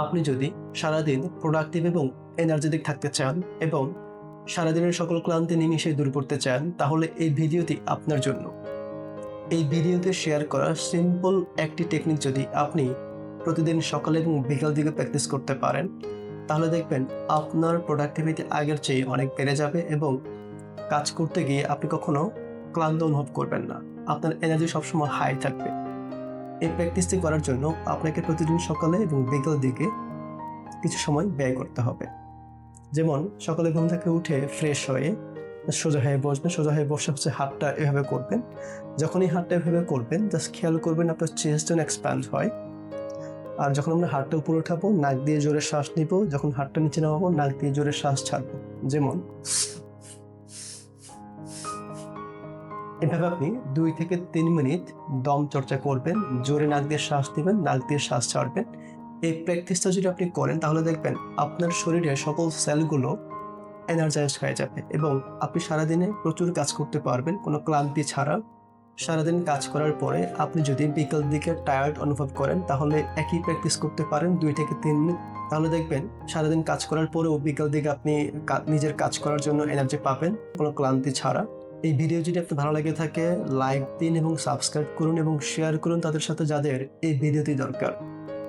আপনি যদি সারাদিন প্রোডাক্টিভ এবং এনার্জেটিক থাকতে চান এবং সারাদিনের সকল ক্লান্তি নিমিষে দূর করতে চান, তাহলে এই ভিডিওটি আপনার জন্য। এই ভিডিওতে শেয়ার করা সিম্পল একটি টেকনিক যদি আপনি প্রতিদিন সকালে এবং বিকাল দিকে প্র্যাকটিস করতে পারেন, তাহলে দেখবেন আপনার প্রোডাক্টিভিটি আগের চেয়ে অনেক বেড়ে যাবে এবং কাজ করতে গিয়ে আপনি কখনো ক্লান্ত অনুভব করবেন না। আপনার এনার্জি সবসময় হাই থাকবে। এই প্র্যাকটিসটি করার জন্য আপনাকে প্রতিদিন সকালে এবং বিকাল দিকে কিছু সময় ব্যয় করতে হবে। যেমন সকালে ঘুম থেকে উঠে ফ্রেশ হয়ে সোজা হয়ে বসবেন। সোজা হয়ে বসে হাতটা এভাবে করবেন। যখন এই হাতটা এভাবে করবেন, জাস্ট খেয়াল করবেন আপনার চেস্ট যেন এক্সপ্যান্ড হয়। আর যখন আমরা হাতটা উপরে উঠাবো, নাক দিয়ে জোরে শ্বাস নিব। যখন হাতটা নিচে নামাবো, নাক দিয়ে জোরে শ্বাস ছাড়বো। যেমন এভাবে আপনি 2 থেকে 3 মিনিট দম চর্চা করবেন। জোরে নাক দিয়ে শ্বাস নেবেন, নাক দিয়ে শ্বাস ছাড়বেন। এই প্র্যাকটিসটা যদি আপনি করেন, তাহলে দেখবেন আপনার শরীরের সকল সেলগুলো এনার্জাইজড হয়ে যাবে এবং আপনি সারাদিনে প্রচুর কাজ করতে পারবেন কোনো ক্লান্তি ছাড়া। সারাদিন কাজ করার পরে আপনি যদি বিকাল দিকে টায়ার্ড অনুভব করেন, তাহলে একই প্র্যাকটিস করতে পারেন 2 থেকে 3 মিনিট। তাহলে দেখবেন সারাদিন কাজ করার পরেও বিকাল দিকে আপনি নিজের কাজ করার জন্য এনার্জি পাবেন কোনো ক্লান্তি ছাড়া। এই ভিডিও যদি আপনার ভালো লেগে থাকে, লাইক দিন এবং সাবস্ক্রাইব করুন এবং শেয়ার করুন তাদের সাথে যাদের এই ভিডিওটি দরকার।